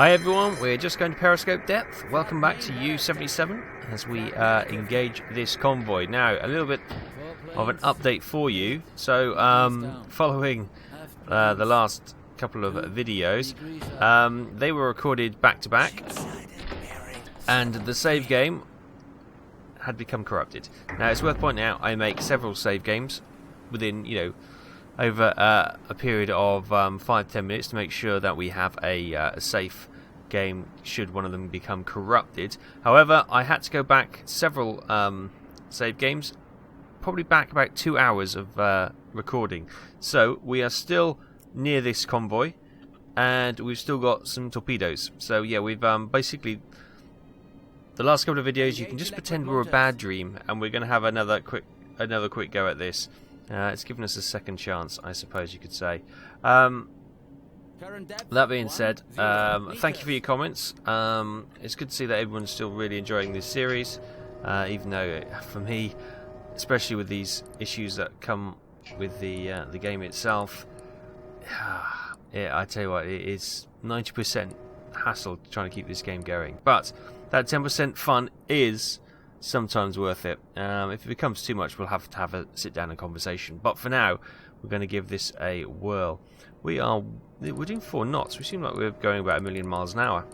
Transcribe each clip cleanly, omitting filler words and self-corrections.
Hi everyone, we're just going to periscope depth. Welcome back to U-77 as we engage this convoy. Now, a little bit of an update for you. So, following the last couple of videos, they were recorded back to back, and the save game had become corrupted. Now, it's worth pointing out I make several save games within, over a period of 5-10 minutes to make sure that we have a safe game should one of them become corrupted. However, I had to go back several save games, probably back about 2 hours of recording. So we are still near this convoy, and we've still got some torpedoes. So yeah, we've basically the last couple of videos. You can just pretend we're a bad dream, and we're going to have another quick go at this. It's given us a second chance, I suppose you could say. That being said, thank you for your comments. It's good to see that everyone's still really enjoying this series, even though, for me, especially with these issues that come with the game itself, yeah, I tell you what, it is 90% hassle trying to keep this game going. But that 10% fun is sometimes worth it. If it becomes too much, we'll have to have a sit down and conversation. But for now, we're going to give this a whirl. We're doing 4 knots. We seem like we're going about 1 million miles an hour.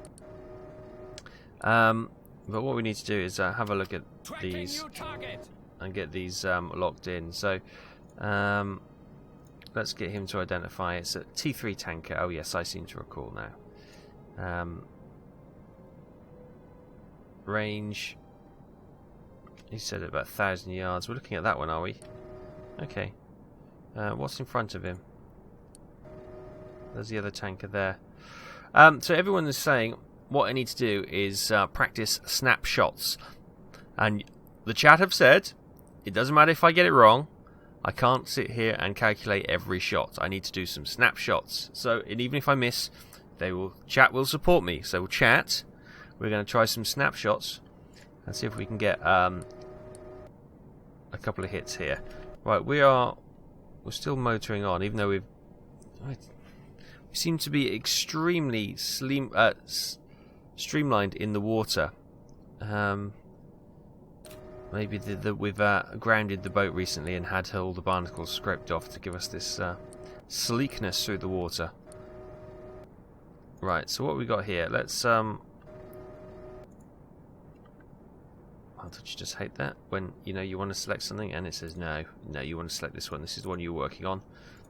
But what we need to do is have a look at these and get these locked in. So let's get him to identify. It's a T3 tanker. Oh yes, I seem to recall now. Range. He said about 1,000 yards. We're looking at that one, are we? Okay. What's in front of him? There's the other tanker there. So everyone is saying what I need to do is practice snapshots. And the chat have said, it doesn't matter if I get it wrong. I can't sit here and calculate every shot. I need to do some snapshots. So even if I miss, chat will support me. So chat, we're going to try some snapshots and see if we can get a couple of hits here. Right, we're still motoring on, even though we seem to be extremely streamlined in the water. Maybe we've grounded the boat recently and had all the barnacles scraped off to give us this sleekness through the water. Right, so what we got here? Let's oh, don't you just hate that when you want to select something and it says no, you want to select this one. This is the one you're working on.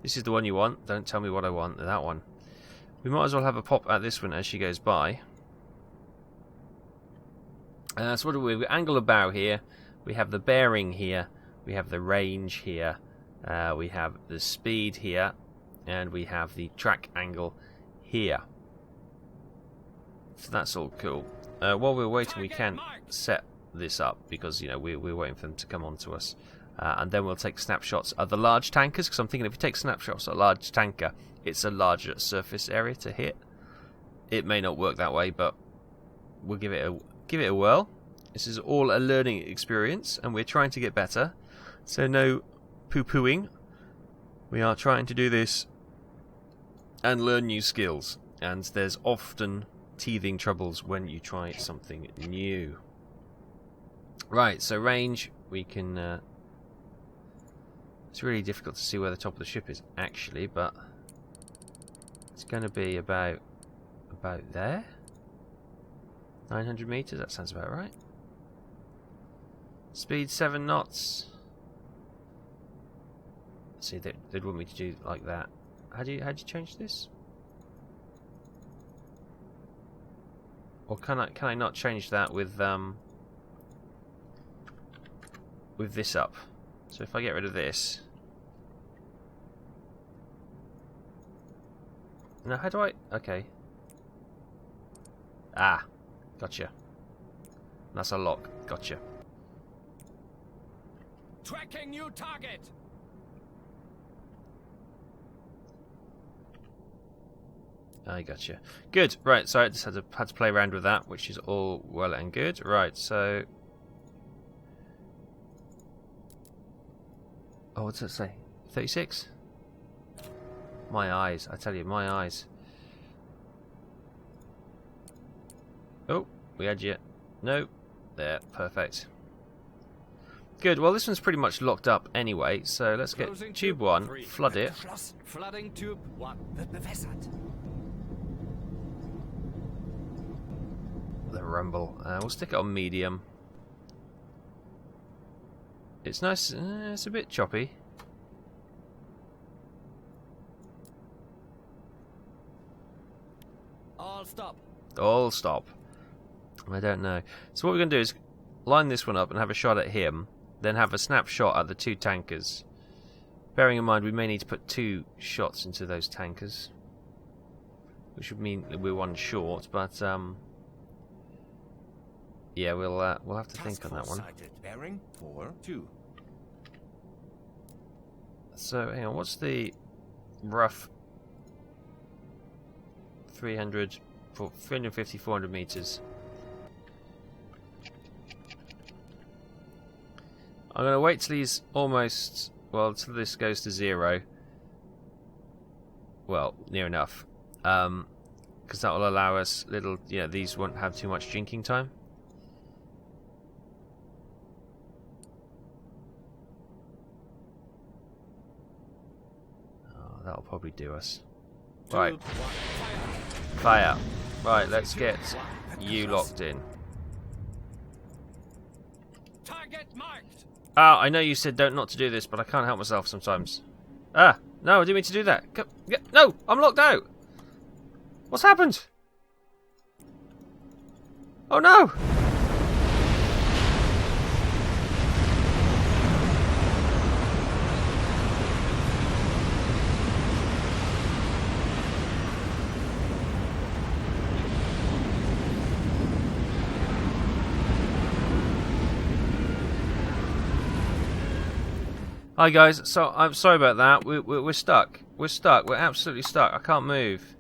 This is the one you want. Don't tell me what I want. That one. We might as well have a pop at this one as she goes by. So what do we angle the bow here? We have the bearing here. We have the range here. We have the speed here, and we have the track angle here. So that's all cool. While we're waiting, we can set this up because we're waiting for them to come on to us, and then we'll take snapshots of the large tankers, because I'm thinking if we take snapshots of a large tanker, it's a larger surface area to hit. It may not work that way, but we'll give it a whirl. This is all a learning experience, and we're trying to get better, so no poo-pooing. We are trying to do this and learn new skills, and there's often teething troubles when you try something new. Right, so range, we can... it's really difficult to see where the top of the ship is, actually, but it's going to be about there? 900 meters, that sounds about right. Speed 7 knots. See, they'd want me to do like that. How do you change this? Or can I not change that with this up? So if I get rid of this, now how do I? Okay. Ah, gotcha. That's a lock. Gotcha. Tracking new target. I gotcha. Good. Right. So I just had to play around with that, which is all well and good. Right. So. Oh, what's that say? 36? My eyes. I tell you, my eyes. Oh, we had you. No. There, perfect. Good, well this one's pretty much locked up anyway, so let's get Closing tube tube 1, 3. flood it. Flooding tube 1. Wird bewässert. The rumble. We'll stick it on medium. It's nice, it's a bit choppy. All stop. All stop. I don't know. So what we're going to do is line this one up and have a shot at him, then have a snapshot at the 2 tankers. Bearing in mind we may need to put 2 shots into those tankers, which would mean that we're 1 short, but yeah, we'll have to think on that one. Bearing 4-2. So hang on, what's the rough 350, 400 meters? I'm going to wait till he's almost, well, till this goes to 0. Well, near enough. Because that will allow us little, these won't have too much jinking time. Oh, that'll probably do us. Right. Fire. Right, let's get you locked in. Target marked. Ah, I know you said not to do this, but I can't help myself sometimes. Ah, no, I didn't mean to do that. No, I'm locked out. What's happened? Oh no! Hi guys, so I'm sorry about that. We're stuck. We're stuck. We're absolutely stuck. I can't move.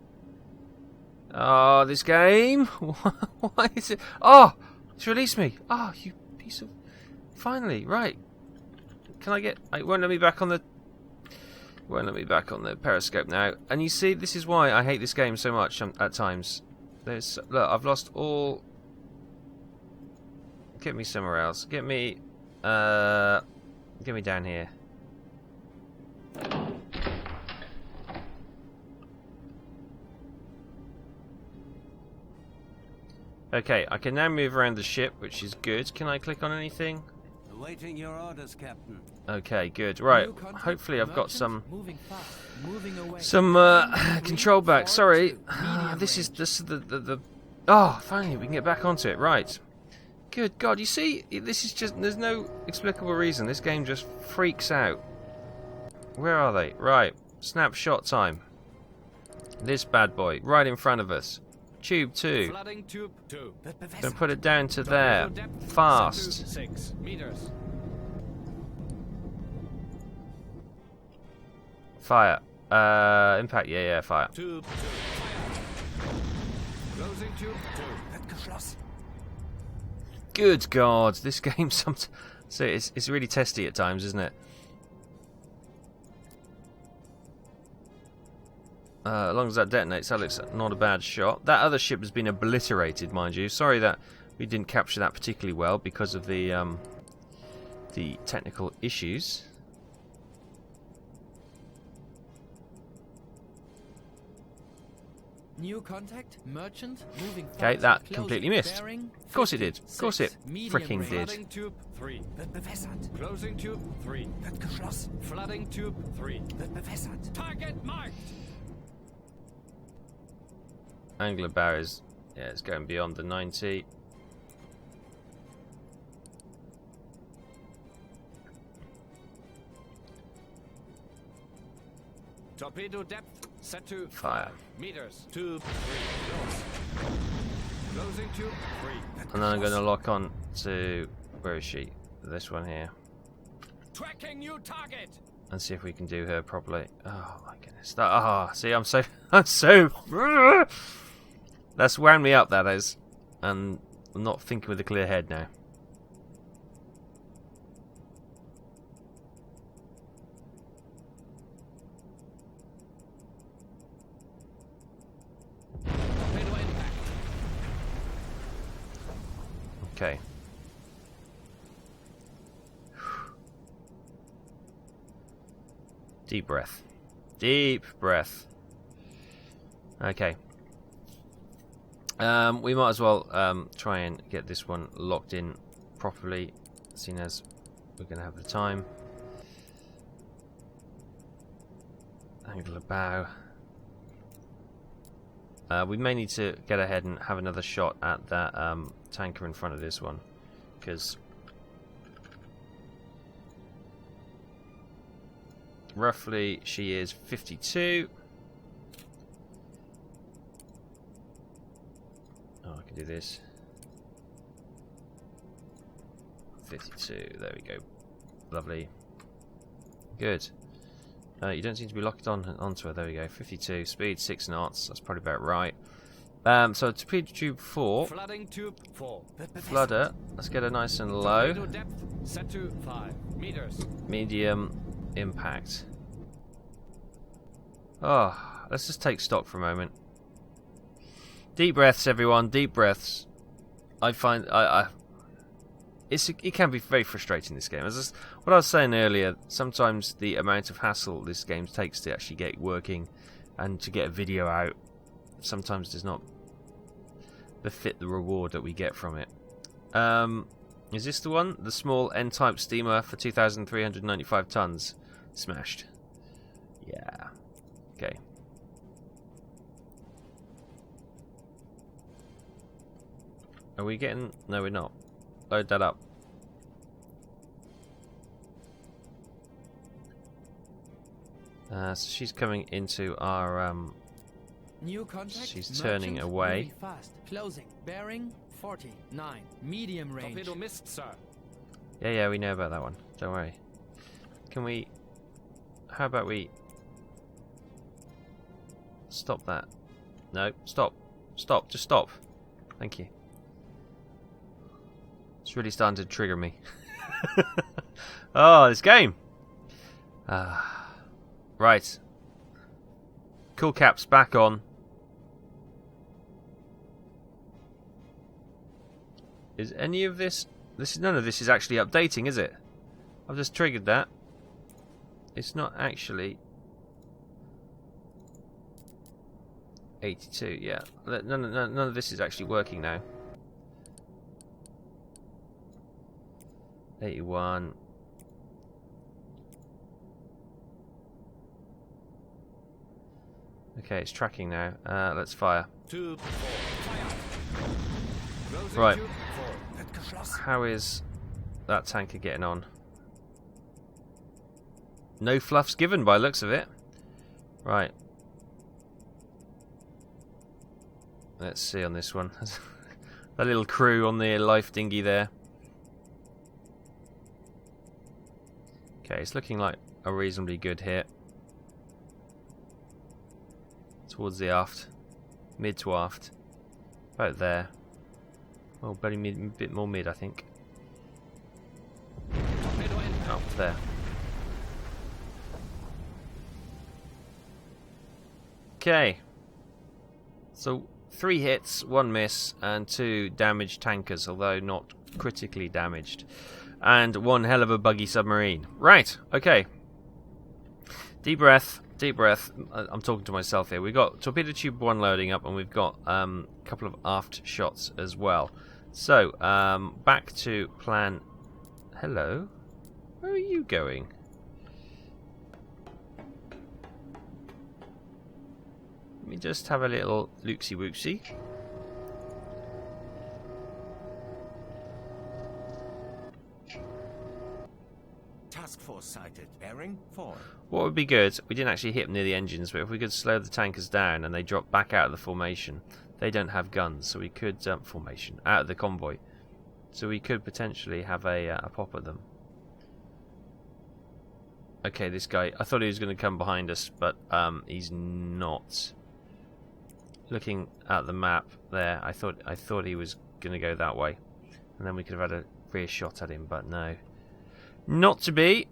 Oh, this game. Why is it? Oh, it's released me. Oh, you piece of. Finally, right. Can I get? It won't let me back on the. Won't let me back on the periscope now. And you see, this is why I hate this game so much at times. Look, I've lost all. Get me somewhere else. Get me down here. Okay, I can now move around the ship, which is good. Can I click on anything? Awaiting your orders, Captain. Okay, good. Right, hopefully I've got some control back. Sorry, this is the. Oh, finally we can get back onto it. Right. Good God, you see, this is just. There's no explicable reason. This game just freaks out. Where are they? Right, snapshot time. This bad boy, right in front of us. Tube 2. Flooding tube 2. Gonna put it down to there. Fast. 6 meters. Fire. Impact. Yeah, fire. Tube 2. Fire. Closing tube 2. Good God, this game sometimes. So it's really testy at times, isn't it? As long as that detonates, that looks not a bad shot. That other ship has been obliterated, mind you. Sorry that we didn't capture that particularly well because of the technical issues. New contact, merchant, moving fast. Okay, that Closing, completely missed. bearing, Of course it did. Of course it 56, medium freaking range. did. Flooding tube 3. Wird bewässert. Closing tube 3. Wird geschlossen. Flooding tube 3. Wird bewässert. Target marked. Angular barriers. Yeah, it's going beyond the 90. Torpedo depth set to Fire. 5 meters. Tube 3. Close. Closing tube 3. And then I'm going to lock on to, where is she? This one here. Tracking new target. And see if we can do her properly. Oh my goodness. See, I'm so that's wound me up, that is. And I'm not thinking with a clear head now. Torpedo impact. Okay. Deep breath. Deep breath. Okay. We might as well try and get this one locked in properly, seeing as we're going to have the time. Angle of bow. We may need to get ahead and have another shot at that tanker in front of this one, because roughly she is 52. Oh, I can do this. 52, there we go. Lovely. Good. You don't seem to be locked onto her. There we go. 52, speed 6 knots. That's probably about right. So torpedo tube 4. Flooding tube 4. Fludder. Let's get her nice and low. Torpedo depth set to 5 meters. Medium impact. Oh, let's just take stock for a moment. Deep breaths, everyone. Deep breaths. I find it can be very frustrating, this game. As what I was saying earlier, sometimes the amount of hassle this game takes to actually get working and to get a video out sometimes does not befit the reward that we get from it. Is this the one? The small N-type steamer for 2,395 tons. Smashed. Yeah. Okay. Are we getting... No, we're not. Load that up. So she's coming into our... New contact. She's turning away. Moving fast. Closing. Bearing 49. Medium range. Torpedo missed, sir. Yeah, we know about that one. Don't worry. Can we... How about we... Stop that. No, stop. Stop, just stop. Thank you. It's really starting to trigger me. Oh, this game! Right. Cool caps back on. Is any of this... None of this is actually updating, is it? I've just triggered that. It's not actually... 82, yeah. None of this is actually working now. 81. Okay, it's tracking now. Let's fire. Tube 4. Fire. Closing Right. tube 4. How is that tanker getting on? No fluffs given by the looks of it. Right. Let's see on this one. That little crew on the life dinghy there. Okay, it's looking like a reasonably good hit. Towards the aft. Mid to aft. About there. Oh, very mid, a bit more mid, I think. Torpedo impact. Oh, there. Okay. So, 3 hits, 1 miss, and 2 damaged tankers, although not critically damaged. And 1 hell of a buggy submarine. Right, okay. Deep breath, deep breath. I'm talking to myself here. We've got torpedo tube 1 loading up, and we've got a couple of aft shots as well. So, back to plan. Hello? Where are you going? Let me just have a little looksy-wooksy. Task force sighted. Bearing 4. What would be good, we didn't actually hit them near the engines, but if we could slow the tankers down and they drop back out of the formation, they don't have guns, so we could formation out of the convoy, so we could potentially have a pop at them. Okay, this guy, I thought he was going to come behind us, but he's not. Looking at the map there, I thought he was going to go that way, and then we could have had a rear shot at him, but no, not to be.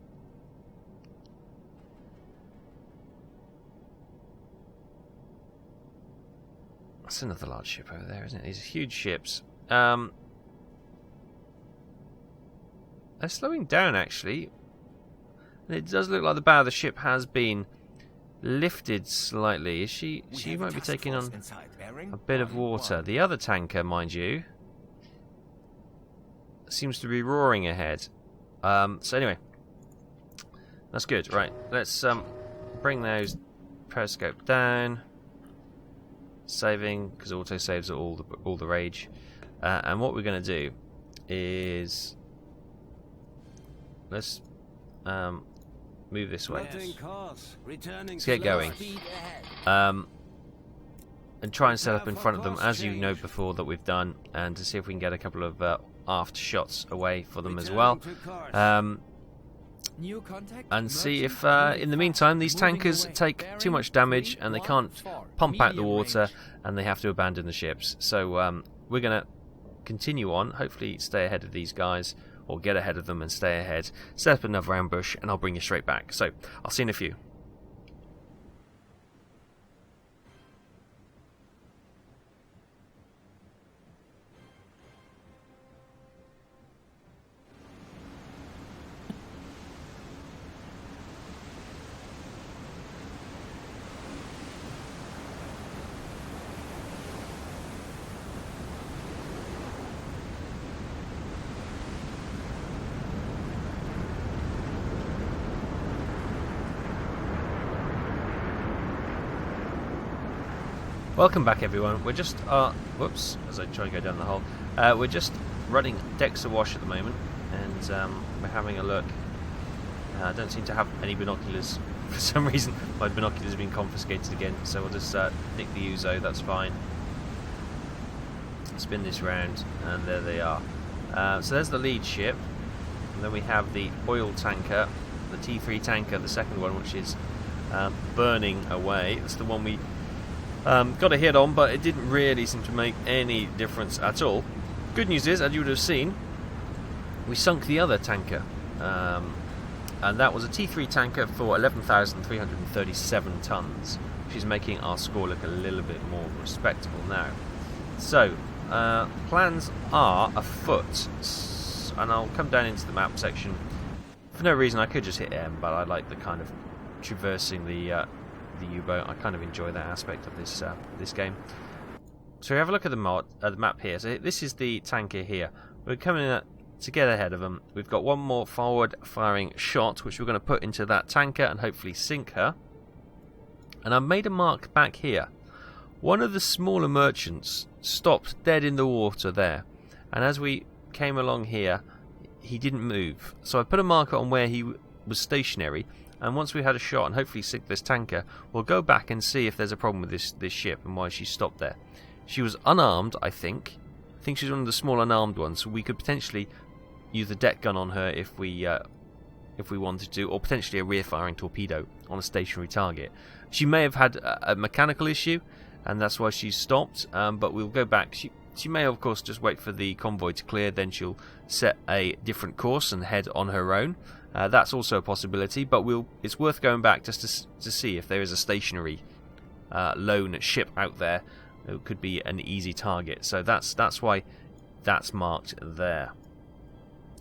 That's another large ship over there, isn't it? These are huge ships. they're slowing down actually. And it does look like the bow of the ship has been lifted slightly. She might be taking on a bit of water. The other tanker, mind you, seems to be roaring ahead. So anyway, that's good. Right, let's bring those periscope down. Saving, because auto saves are all the rage. And what we're going to do is let's move this way. Let's get going. And try and set up in front of them, as you know before that we've done, and to see if we can get a couple of aft shots away for them as well. And see if, in the meantime, these tankers take too much damage and they can't pump out the water and they have to abandon the ships. So we're going to continue on, hopefully stay ahead of these guys, or get ahead of them and stay ahead, set up another ambush, and I'll bring you straight back. So I'll see you in a few. Welcome back, everyone. We're just, whoops, as I try to go down the hole. We're just running decks awash at the moment, and we're having a look. I don't seem to have any binoculars. For some reason, my binoculars have been confiscated again, so we'll just nick the Uzo, that's fine. Spin this round, and there they are. So there's the lead ship, and then we have the oil tanker, the T3 tanker, the second one, which is burning away. It's the one we got a hit on, but it didn't really seem to make any difference at all. Good news is, as you would have seen, we sunk the other tanker, and that was a T3 tanker for 11,337 tons, which is making our score look a little bit more respectable now. So, plans are afoot, and I'll come down into the map section. For no reason, I could just hit M, but I like the kind of traversing the U-boat. I kind of enjoy that aspect of this game. So we have a look at the map here. So this is the tanker here. We're coming to get ahead of them. We've got one more forward firing shot, which we're going to put into that tanker and hopefully sink her. And I've made a mark back here. One of the smaller merchants stopped dead in the water there, and as we came along here, he didn't move. So I put a marker on where he was stationary. And once we had a shot and hopefully sink this tanker, we'll go back and see if there's a problem with this ship and why she stopped there. She was unarmed, I think. I think she's one of the small unarmed ones, so we could potentially use a deck gun on her if we wanted to, or potentially a rear-firing torpedo on a stationary target. She may have had a mechanical issue, and that's why she stopped, but we'll go back. She may, of course, just wait for the convoy to clear, then she'll set a different course and head on her own. That's also a possibility, but it's worth going back just to see if there is a stationary lone ship out there. It could be an easy target, so that's why that's marked there.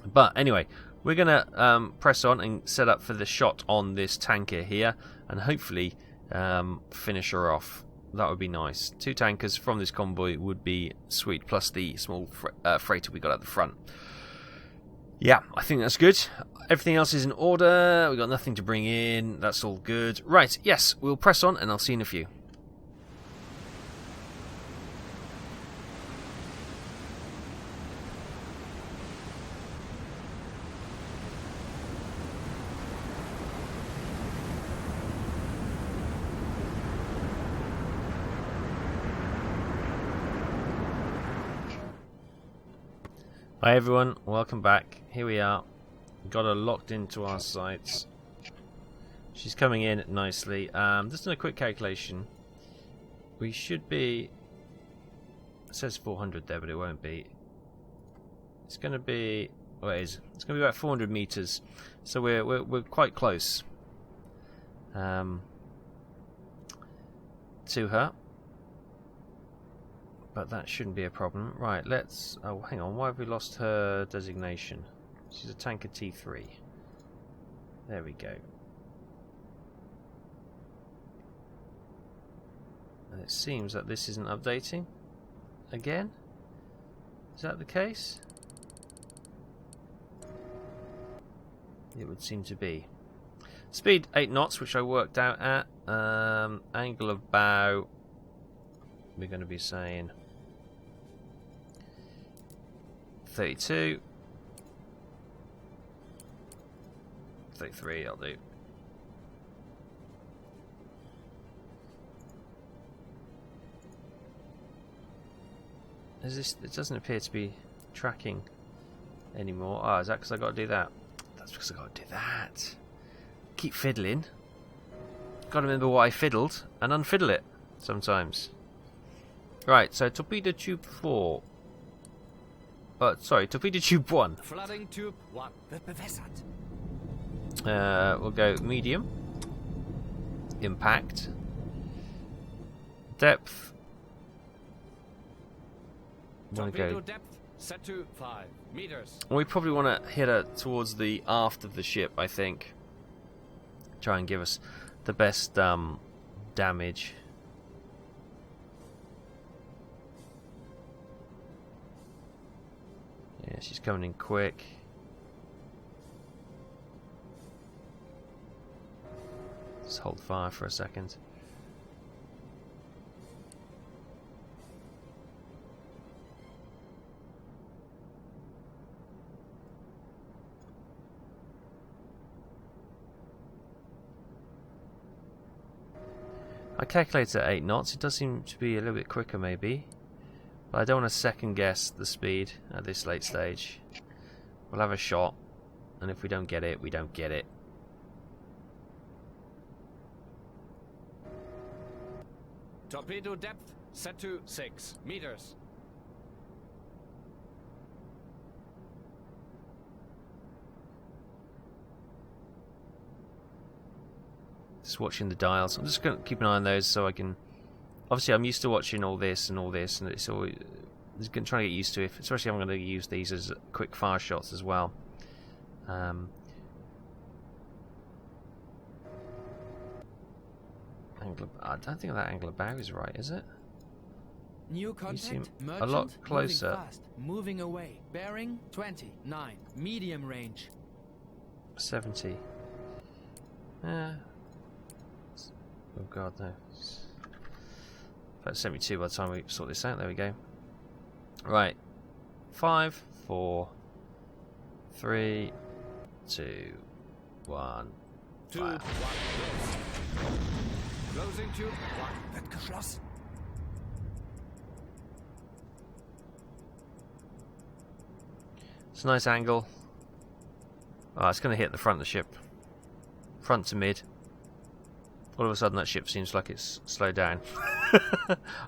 But anyway, we're going to press on and set up for the shot on this tanker here, and hopefully finish her off. That would be nice. 2 tankers from this convoy would be sweet, plus the small freighter we got at the front. Yeah, I think that's good. Everything else is in order. We've got nothing to bring in. That's all good. Right, yes, we'll press on and I'll see you in a few. Hi everyone, welcome back. Here we are. Got her locked into our sights. She's coming in nicely. Just a quick calculation. We should be... It says 400 there, but it won't be. It's going to be... Oh, it is. It's going to be about 400 meters. So we're quite close to her. But that shouldn't be a problem. Right, let's... Oh, hang on. Why have we lost her designation? She's a tanker T3. There we go. And it seems that this isn't updating again. Is that the case? It would seem to be. Speed 8 knots, which I worked out at. Angle of bow, we're going to be saying 32. 33, I'll do. Is this? It doesn't appear to be tracking anymore. Oh, is that because I got to do that? That's because I got to do that. Keep fiddling. Got to remember why I fiddled and unfiddle it sometimes. Right, so torpedo tube 4. Sorry, torpedo tube 1. Flooding tube 1. We'll go medium. Impact. Depth. Torpedo depth set to 5 meters. We probably want to hit her towards the aft of the ship, I think. Try and give us the best damage. Yeah, she's coming in quick. Just hold fire for a second. I calculated at 8 knots. It does seem to be a little bit quicker maybe. But I don't want to second guess the speed at this late stage. We'll have a shot, and if we don't get it, we don't get it. Torpedo depth set to 6 meters. Just watching the dials. I'm just going to keep an eye on those so I can... Obviously, I'm used to watching all this, and it's always... I'm trying to get used to it, especially if I'm going to use these as quick fire shots as well. Angle of, I don't think that angle of bow is right, is it? New You contact. seem Merchant, a lot closer. Moving fast. Moving away. Bearing 29. Medium range. 70. Oh god, no. About 72 by the time we sort this out. There we go. Right. 5, 4, 3, 2, 1. Tube 1 close. Closing tube 1. Wird geschlossen. It's a nice angle. Oh, it's going to hit the front of the ship. Front to mid. All of a sudden that ship seems like it's slowed down.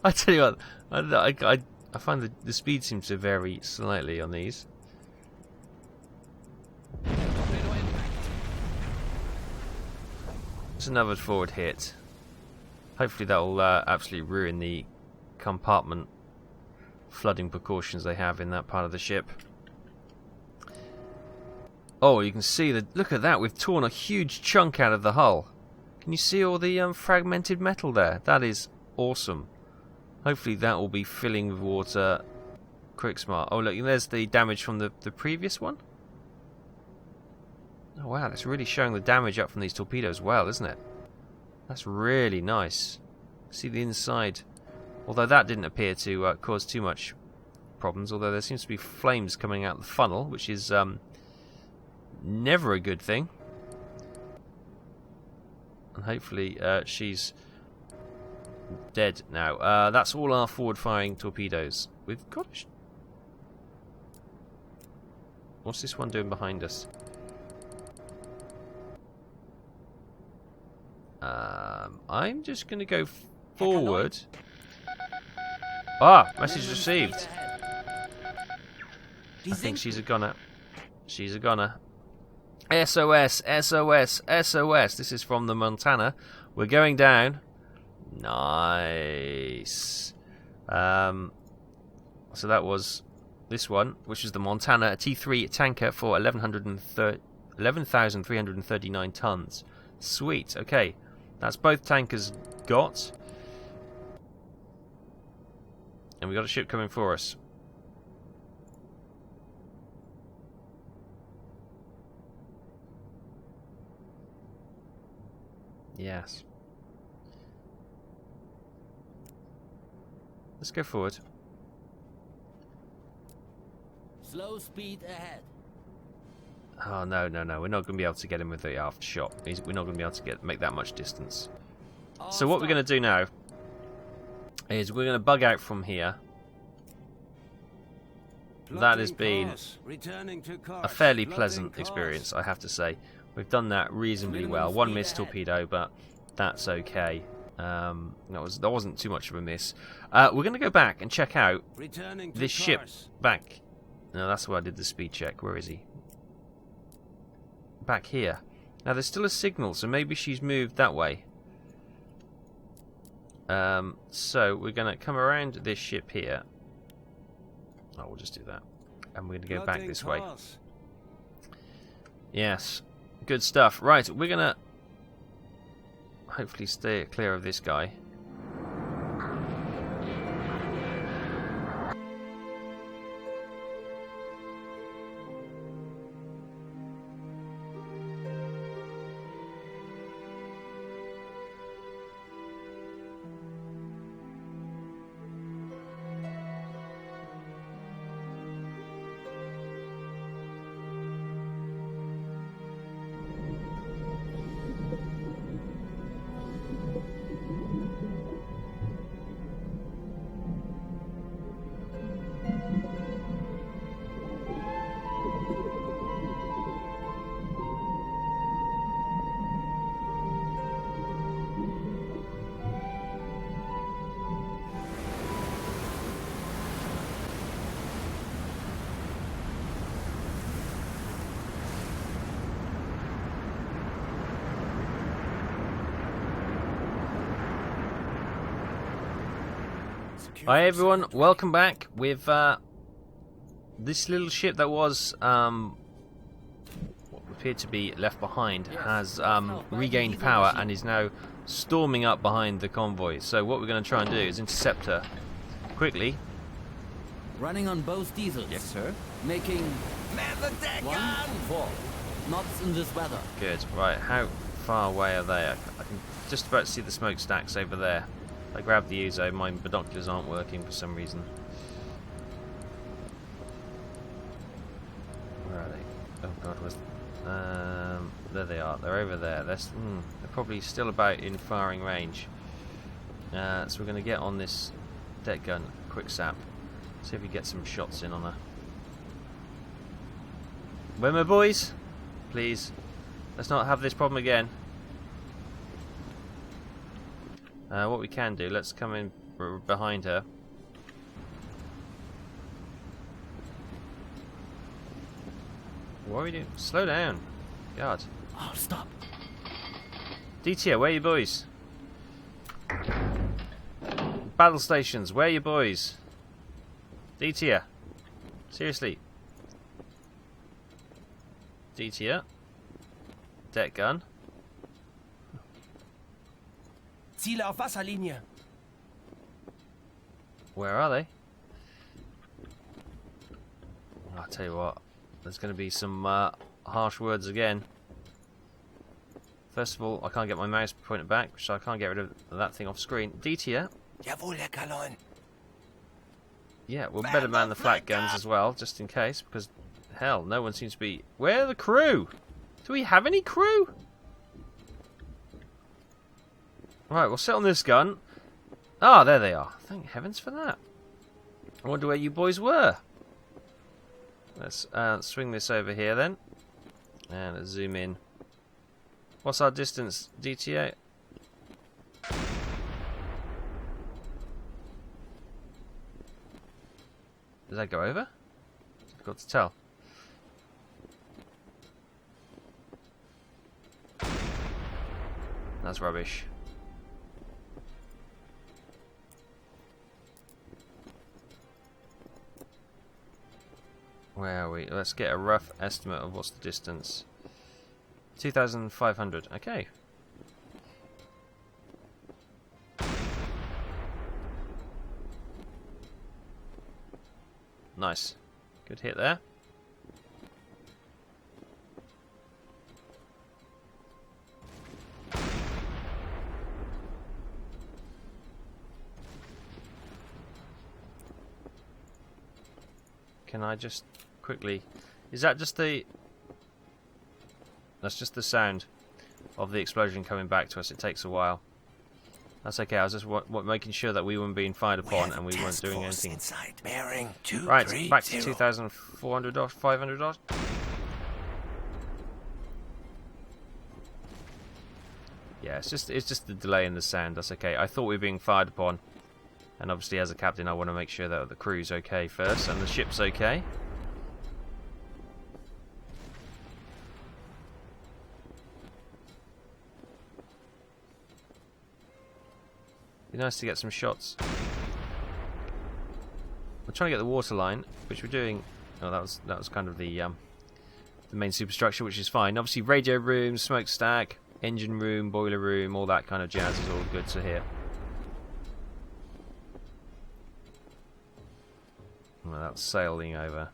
I tell you what, I find the speed seems to vary slightly on these. It's another forward hit. Hopefully that will absolutely ruin the compartment flooding precautions they have in that part of the ship. Oh, you can see the look at that. We've torn a huge chunk out of the hull. Can you see all the fragmented metal there? That is awesome. Hopefully that will be filling with water quick smart. Oh look, there's the damage from the previous one. Oh wow, that's really showing the damage up from these torpedoes well, isn't it? That's really nice. See the inside. Although that didn't appear to cause too much problems, although there seems to be flames coming out the funnel, which is never a good thing. And hopefully she's dead now. That's all our forward-firing torpedoes. We've got... What's this one doing behind us? I'm just going to go forward. Ah, message received. I think she's a gunner. She's a gunner. SOS, SOS, SOS. This is from the Montana. We're going down. Nice. So that was this one, which is the Montana, a T3 tanker for 11,339 tons. Sweet. Okay, that's both tankers got. And we got a ship coming for us. Yes. Let's go forward. Slow speed ahead. Oh, no, no, no. We're not going to be able to get him with the aft shot. We're not going to be able to make that much distance. So what we're going to do now is we're going to bug out from here. That has been a fairly pleasant experience, I have to say. We've done that reasonably well. One missed torpedo, but that's okay. That wasn't too much of a miss. We're going to go back and check out this ship back. No, that's where I did the speed check. Where is he? Back here. Now there's still a signal, so maybe she's moved that way. So we're going to come around this ship here. Oh, we'll just do that. And we're going to go back this way. Yes. Good stuff. Right, we're going to hopefully stay clear of this guy. Hi everyone, welcome back with this little ship that was what appeared to be left behind has regained power and is now storming up behind the convoy. So what we're going to try and do is intercept her quickly. Running on both diesels. Yes, sir. Making Man the deck 1-4 knots in this weather. Good. Right, how far away are they? I can just about see the smokestacks over there. I grabbed the Uzo, my binoculars aren't working for some reason. Where are they? Oh god, there they are, they're over there. They're probably still about in firing range. So we're going to get on this deck gun, quick sap. See if we get some shots in on her. Where my boys? Please, let's not have this problem again. What we can do, let's come in behind her. What are we doing? Slow down. God. Oh, stop. DTO, where are you boys? Battle stations, where are you boys? DTO. Seriously. DTO. Deck gun. Ziele auf Wasserlinie. Where are they? I'll tell you what, there's going to be some harsh words again. First of all, I can't get my mouse pointed back, so I can't get rid of that thing off screen. DTO. Jawohl, Herr Kalon. Yeah, we'll better man the flat guns as well, just in case, because, hell, no one seems to be... Where are the crew? Do we have any crew? Right, we'll sit on this gun. Ah, there they are. Thank heavens for that. I wonder where you boys were. Let's swing this over here then. And let's zoom in. What's our distance, DTA? Does that go over? I've got to tell. That's rubbish. Where are we? Let's get a rough estimate of what's the distance. 2,500. Okay. Nice. Good hit there. Can I just quickly... Is that just the... That's just the sound of the explosion coming back to us. It takes a while. That's okay. I was just making sure that we weren't being fired upon and we weren't doing anything. Inside. Bearing Right, 230. back to 2,400 dollars, 500 dollars. Yeah, it's just the delay in the sound. That's okay. I thought we were being fired upon, and obviously as a captain, I want to make sure that the crew's okay first and the ship's okay. Be nice to get some shots. We're trying to get the water line, which we're doing. Oh, that was kind of the main superstructure, which is fine. Obviously, radio room, smokestack, engine room, boiler room, all that kind of jazz is all good to hear. Well, that's sailing over.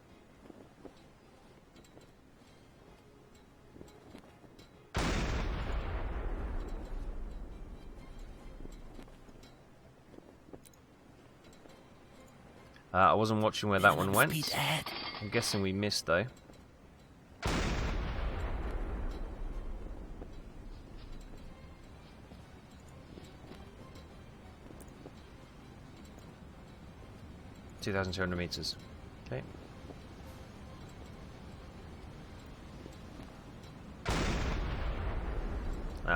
I wasn't watching where that one went. I'm guessing we missed though. (2,200 meters). Okay.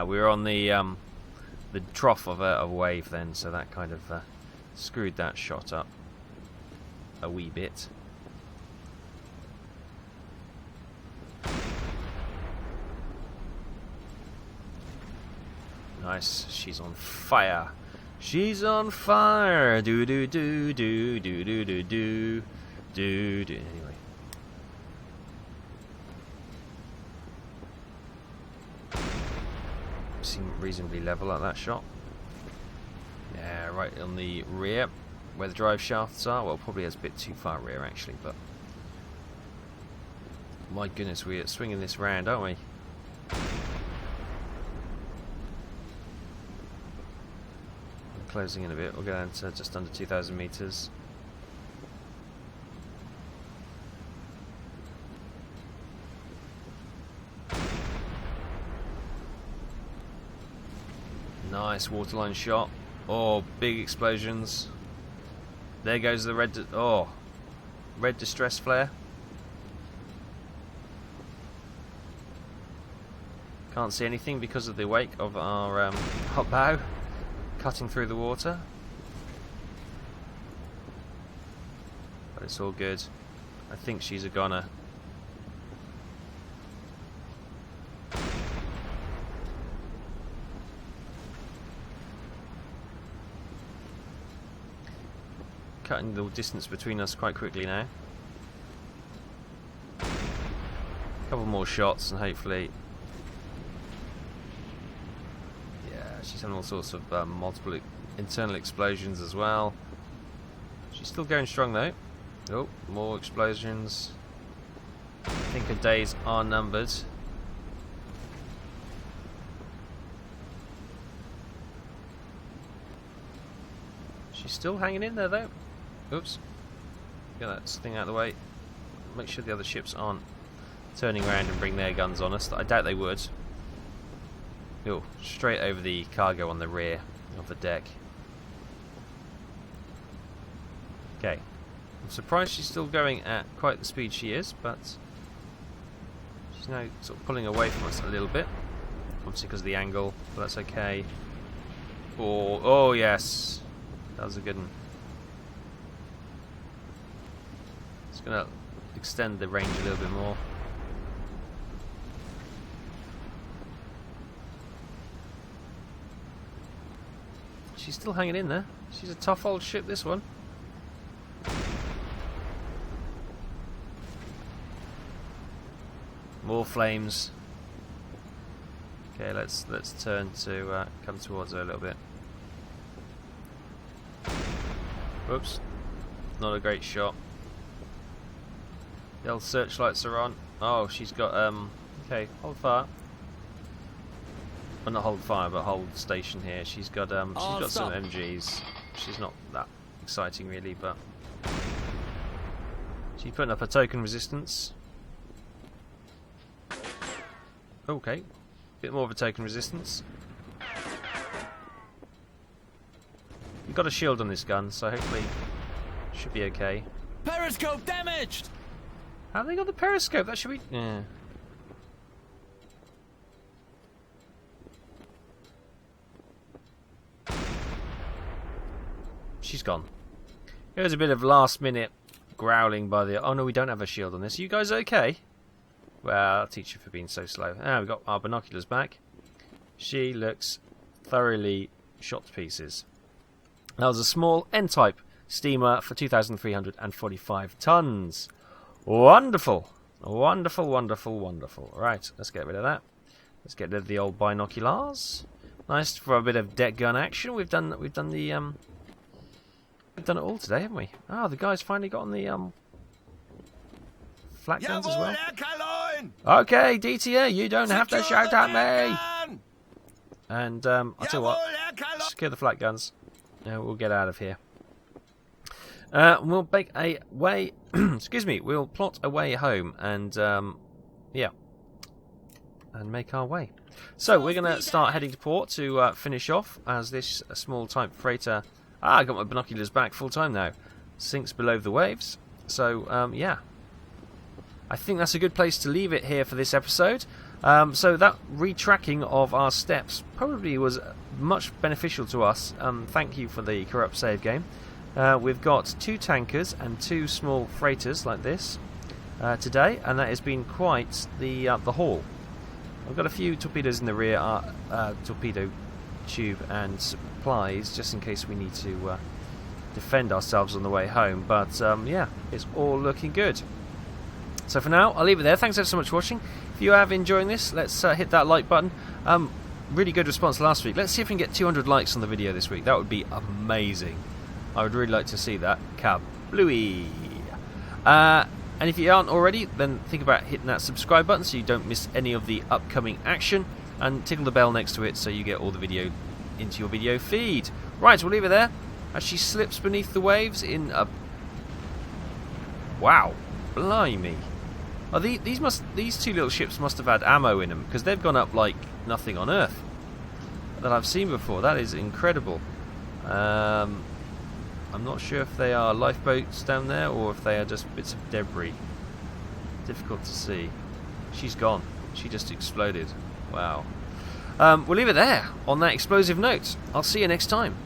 We were on the trough of a wave then, so that kind of screwed that shot up a wee bit. Nice. She's on fire. She's on fire. Do do do do do do do do do do. Anyway. Seem reasonably level at that shot. Yeah, right on the rear, where the drive shafts are. Well, probably a bit too far rear actually, but my goodness, we're swinging this round, aren't we? Closing in a bit. We'll go down to just under 2,000 meters. Nice waterline shot. Oh, big explosions. There goes the red. Red distress flare. Can't see anything because of the wake of our hot bow cutting through the water, but it's all good. I think she's a goner. Cutting the distance between us quite quickly now. A couple more shots and hopefully... She's having all sorts of multiple internal explosions as well. She's still going strong though. Oh, more explosions. I think her days are numbered. She's still hanging in there though. Oops. Get that thing out of the way. Make sure the other ships aren't turning around and bring their guns on us. I doubt they would. Oh, straight over the cargo on the rear of the deck. Okay. I'm surprised she's still going at quite the speed she is, but she's now sort of pulling away from us a little bit. Obviously because of the angle, but that's okay. Oh yes. That was a good one. It's going to extend the range a little bit more. She's still hanging in there. She's a tough old ship, this one. More flames. Okay, let's turn to come towards her a little bit. Whoops. Not a great shot. The old searchlights are on. Oh, she's got okay, hold fire. Well, not hold fire, but hold station here. She's got some MGs. She's not that exciting really, but she's putting up a token resistance. Okay, bit more of a token resistance. We've got a shield on this gun, so hopefully it should be okay. Periscope damaged! How have they got the periscope? That should be... yeah. She's gone. There was a bit of last minute growling by the... oh no, we don't have a shield on this. Are you guys okay? Well, I'll teach you for being so slow. Ah, we've got our binoculars back. She looks thoroughly shot to pieces. That was a small N-type steamer for 2,345 tons. Wonderful. Wonderful, wonderful, wonderful. Right, let's get rid of that. Let's get rid of the old binoculars. Nice for a bit of deck gun action. We've done it all today, haven't we? Oh, the guy's finally got on the flat guns as well. Okay, DTA, you don't have to shout at me. And I'll tell you what, secure the flat guns. Now we'll get out of here. We'll make a way. Excuse me. We'll plot a way home, and yeah, and make our way. So we're going to start heading to port to finish off as this small type freighter. I got my binoculars back full time now. Sinks below the waves. So yeah, I think that's a good place to leave it here for this episode. So that retracking of our steps probably was much beneficial to us. Thank you for the corrupt save game. We've got 2 tankers and 2 small freighters like this today, and that has been quite the haul. I've got a few torpedoes in the rear, torpedo tube and supplies, just in case we need to defend ourselves on the way home. But yeah, it's all looking good. So for now, I'll leave it there. Thanks ever so much for watching. If you have enjoying this, let's hit that like button. Really good response last week. Let's see if we can get 200 likes on the video this week. That would be amazing. I would really like to see that. Kablooey! And if you aren't already, then think about hitting that subscribe button so you don't miss any of the upcoming action. And tickle the bell next to it so you get all the video into your video feed. Right, we'll leave it there. As she slips beneath the waves in a... wow. Blimey. Oh, these 2 little ships must have had ammo in them, because they've gone up like nothing on Earth that I've seen before. That is incredible. I'm not sure if they are lifeboats down there or if they are just bits of debris. Difficult to see. She's gone. She just exploded. Wow. We'll leave it there on that explosive note. I'll see you next time.